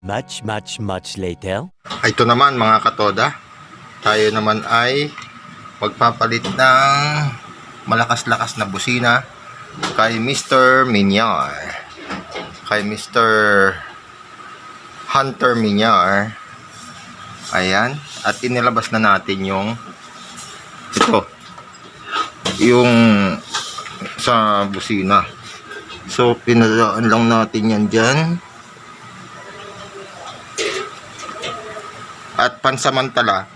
Much later. Ito naman mga katoda, tayo naman ay magpapalit ng malakas-lakas na busina kay Mr. Minyar, kay Mr. Hunter Minyar. Ayan, at inilabas na natin yung yung sa busina. So pinalaan lang natin yan dyan. At pansamantala,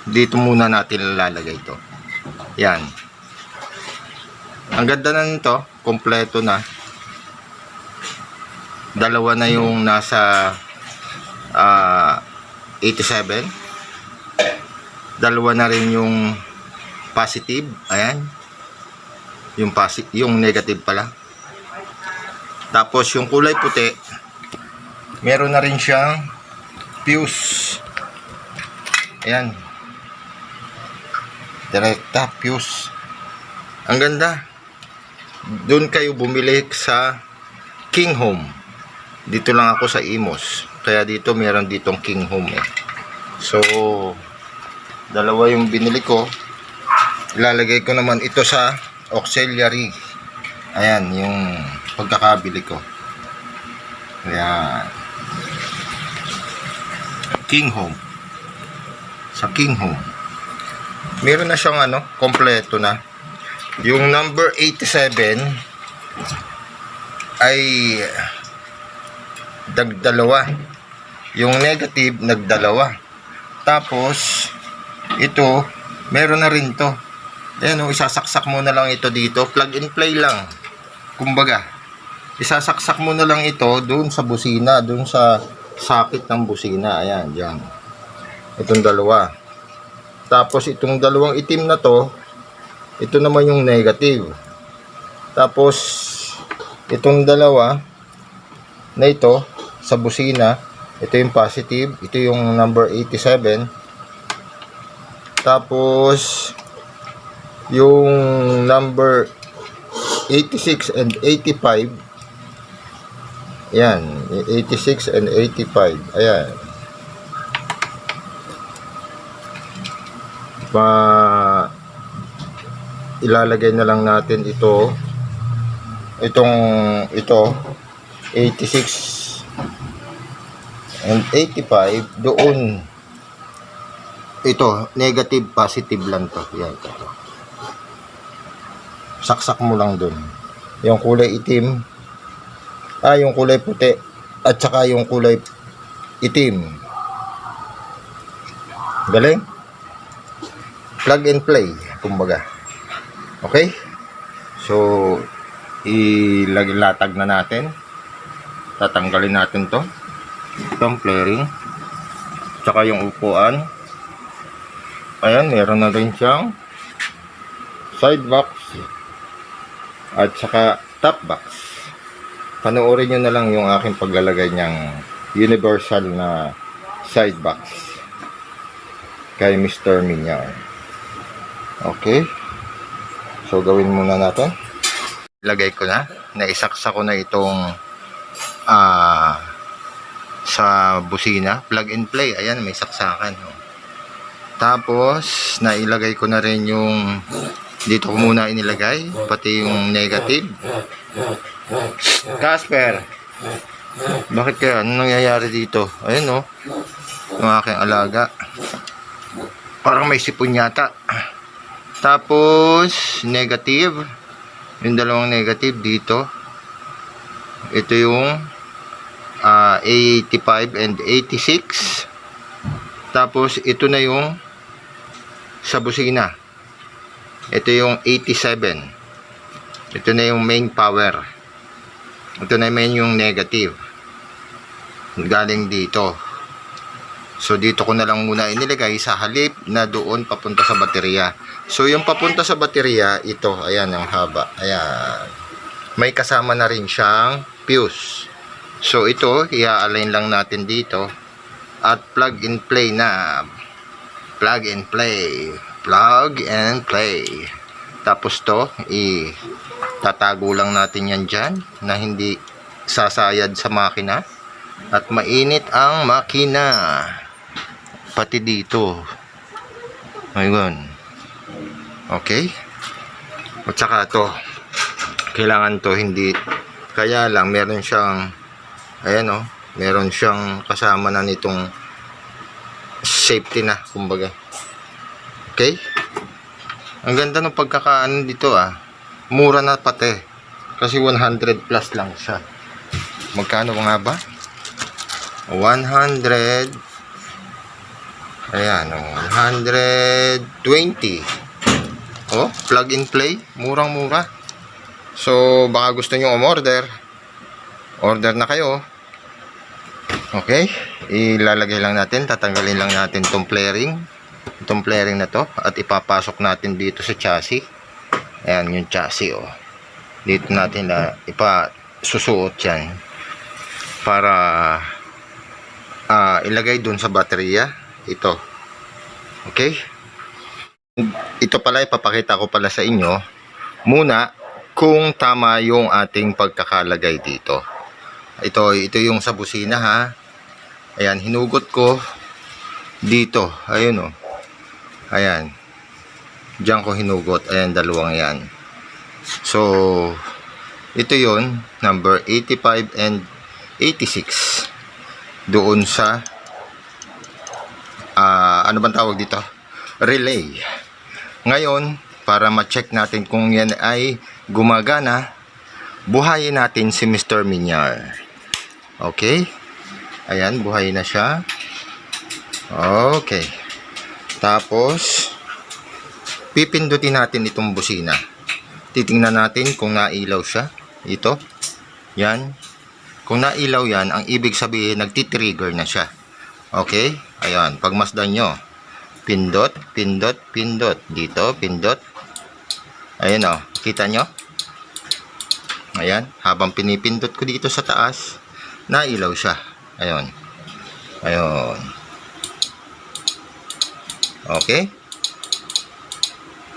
dito muna natin lalagay ito. Yan. Ang ganda na nito, kompleto na. Dalawa na yung nasa 87. Dalawa na rin yung positive. Ayan. Yung negative pala. Tapos yung kulay puti, meron na rin siyang fuse. Ayan. Direkta fuse. Ang ganda. Doon kayo bumili sa King Home. Dito lang ako sa Imos. Kaya dito meron ditong King Home eh. So dalawa yung binili ko. Ilalagay ko naman ito sa auxiliary. Ayan yung pagkakabili ko. Ayan. King Home. Sa King Home. Meron na siyang kompleto na. Yung number 87 ay nagdalawa. Yung negative nagdalawa. Tapos ito meron na rin to. Ayan isasaksak mo na lang ito dito. Plug and play lang. Kumbaga, isasaksak mo na lang ito doon sa busina, doon sa sakit ng busina. Ayan, dyan. Itong dalawa. Tapos itong dalawang itim na to, ito naman yung negative. Tapos itong dalawa na ito sa busina, ito yung positive, ito yung number 87. Tapos yung number 86 and 85. Ayan, 86 and 85. Ayan. Ilalagay na lang natin ito. Ito 86 and 85 doon. Ito negative positive lang to. Yan ito. Saksak mo lang doon. Yung kulay itim, yung kulay puti at saka yung kulay itim. Galing. Plug and play, kumbaga. Okay? So ilatag na natin. Tatanggalin natin to. Itong flaring. Tsaka yung upuan. Ayan, meron na rin siyang side box at saka top box. Panoorin nyo na lang yung aking paglalagay niyang universal na side box kay Mr. Minyar. Okay. So gawin muna natin. Ilagay ko na. Naisaksa ko na itong sa busina. Plug and play. Ayan, may saksakan. Tapos nailagay ko na rin yung dito ko muna inilagay. Pati yung negative. Casper, bakit kaya? Anong nangyayari dito? Ayun yung aking alaga. Parang may sipon yata. Tapos negative. Yung dalawang negative dito. Ito yung 85 and 86. Tapos ito na yung sa busina. Ito yung 87. Ito na yung main power. Ito naman yung negative. Galing dito. So dito ko na lang muna inilagay sa halip na doon papunta sa baterya. So yung papunta sa baterya, ito, ayan ang haba. Ayan. May kasama na rin siyang fuse. So ito, i-align lang natin dito. At plug and play na. Plug and play. Plug and play. Tapos to, tatago lang natin yan dyan na hindi sasayad sa makina. At mainit ang makina. Pati dito. Ayun. Okay. At saka to. Kailangan to hindi. Kaya lang meron siyang. Ayan o. Meron siyang kasama na nitong safety na. Kumbaga. Okay. Ang ganda ng pagkakaan dito ah. Mura na pati. Kasi 100 plus lang siya. Magkano nga ba? 100. Ayan, 120. Oh, plug and play. Murang-mura. So, baka gusto nyo umorder. Order na kayo. Okay. Ilalagay lang natin. Tatanggalin lang natin itong flaring. Itong flaring na to. At ipapasok natin dito sa chassis. Ayan, yung chassis oh. Dito natin ipasusuot yan para ilagay dun sa baterya ito. Okay, ito pala ipapakita ko pala sa inyo muna kung tama yung ating pagkakalagay dito. Ito yung sa busina ha. Ayan, hinugot ko dito, ayun oh. Ayan, diyan ko hinugot. Ayan, dalawang yan. So, ito yon number 85 and 86 doon sa ano bang tawag dito? Relay. Ngayon, para ma-check natin kung yan ay gumagana, buhayin natin si Mr. Minyar. Okay? Ayan, buhayin na siya. Okay. Tapos, pipindutin natin itong busina. Titingnan natin kung nailaw siya. Ito. Yan. Kung nailaw yan, ang ibig sabihin, nagtitrigger na siya. Okay? Ayan. Pagmasdan nyo. Pindot, pindot, pindot. Dito, pindot. Ayan o. Kita nyo? Ayan. Habang pinipindot ko dito sa taas, nailaw siya. Ayan. Ayan. Okay?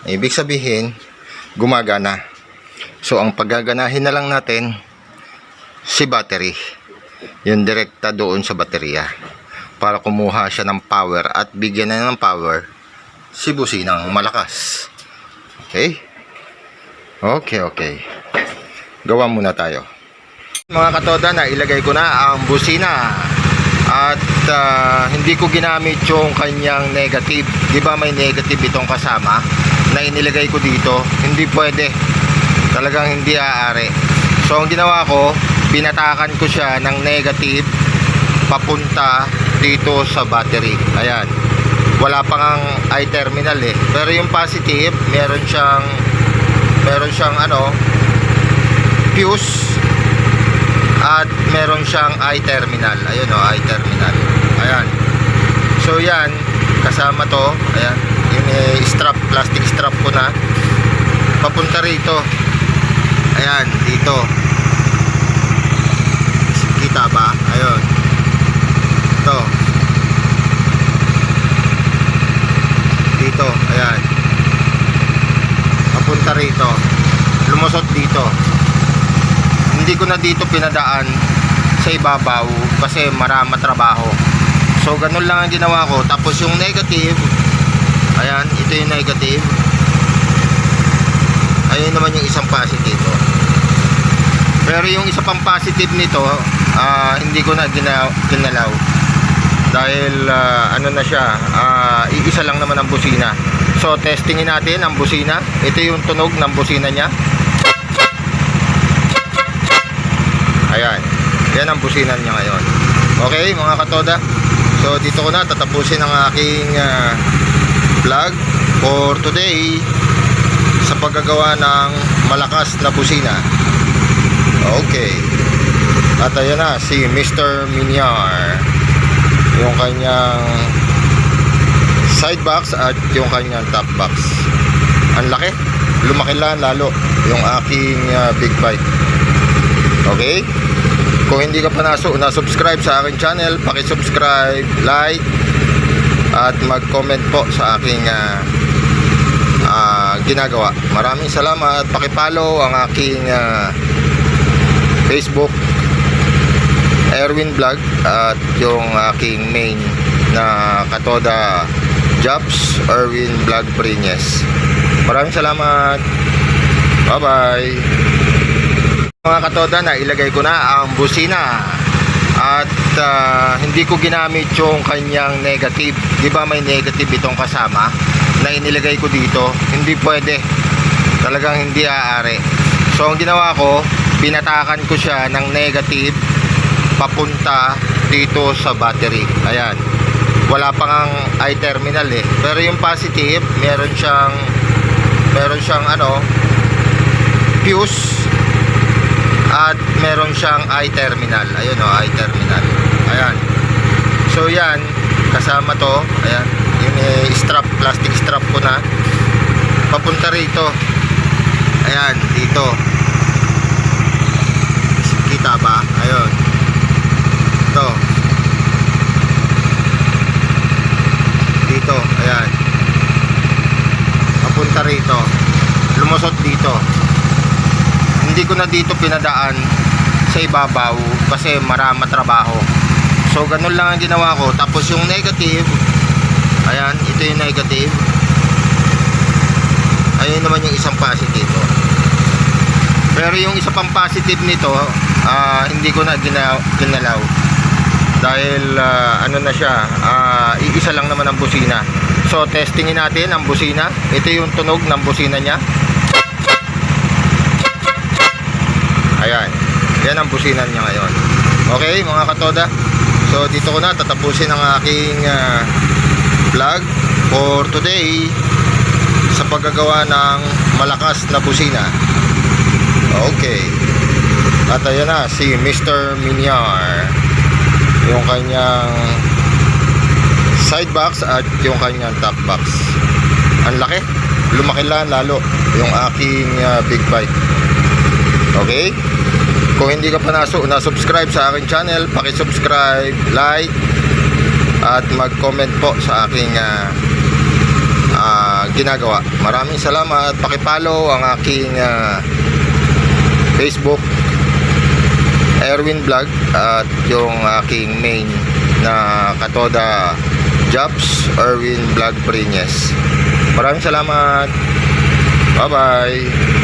Ibig sabihin, gumagana. So, ang paggaganahin na lang natin si battery. Yung direkta doon sa baterya. Para kumuha siya ng power at bigyan na ng power si businang malakas. Okay? Okay. Gawa muna tayo. Mga katoda, na ilagay ko na ang busina. At hindi ko ginamit yung kanyang negative. Di ba may negative itong kasama? Na inilagay ko dito, hindi pwede, talagang hindi aari. So ang ginawa ko, binatakan ko siya ng negative papunta dito sa battery. Ayan, wala pang ang I-terminal eh, pero yung positive meron siyang fuse at meron siyang I-terminal. Ayun o, I-terminal. Ayan, so yan, kasama to. Ayan, yung strap, plastic strap ko na papunta rito. Ayan, dito. Kita ba? Ayun. Ito. Dito, ayan. Papunta rito. Lumusot dito. Hindi ko na dito pinadaan sa ibabaw kasi marama trabaho. So, ganun lang ang ginawa ko. Tapos yung negative, ayan, ito yung negative. Ayun naman yung isang positive. Pero yung isa pang positive nito, hindi ko na ginalaw. Dahil, ano na siya, iisa lang naman ang busina. So, testingin natin ang busina. Ito yung tunog ng busina niya. Ayan. Yan ang busina niya ngayon. Okay, mga katoda. So, dito ko na tatapusin ang aking vlog for today sa paggagawa ng malakas na busina. Okay. At ayan na si Mr. Minyar. Yung kanyang side box at yung kanyang top box. Ang laki. Lumaki lang lalo yung aking big bike. Okay? Kung hindi ka pa na-subscribe sa aking channel, paki-subscribe, like, at mag-comment po sa aking ginagawa. Maraming salamat. Paki-follow ang aking Facebook Erwin Vlog at yung aking main na Katoda Jobs, Erwin Vlog Breñes. Maraming salamat. Bye bye. Mga Katoda, na ilagay ko na ang busina at hindi ko ginamit yung kanyang negative. Di ba may negative itong kasama na inilagay ko dito? Hindi pwede, talagang hindi aari. So ang ginawa ko, binatakan ko siya ng negative papunta dito sa battery. Ayan, wala pang ang I-terminal eh, pero yung positive meron siyang fuse at meron siyang I-terminal. Ayun o, I-terminal. Ayan, so yan, kasama to. Ayan, yung strap, plastic strap ko na papunta rito. Ayan, dito kita ba? Ayun, ito dito, ayan, papunta rito, lumusot dito. Hindi ko na dito pinadaan sa ibabaw kasi marama trabaho. So ganun lang ang ginawa ko. Tapos yung negative, ayan, ito yung negative, ayun naman yung isang positive. Pero yung isa pang positive nito, hindi ko na ginalaw dahil ano na siya, iisa lang naman ang busina. So testingin natin ang busina. Ito yung tunog ng busina niya. Ayan, yan ang busina niya ngayon. Okay mga Katoda, so dito ko na tatapusin ang aking vlog for today sa paggagawa ng malakas na busina. Okay, at ayan na si Mr. Minyar, yung kanyang side box at yung kanyang top box. Ang laki, lumaki lang lalo yung aking big bike. Okay, kung hindi ka pa na-subscribe sa aking channel, paki-subscribe, like at mag-comment po sa aking ginagawa. Maraming salamat. Paki-follow ang aking Facebook, Erwin Vlog, at yung aking main na Katoda Jobs, Erwin Vlog Breñes. Maraming salamat. Bye bye.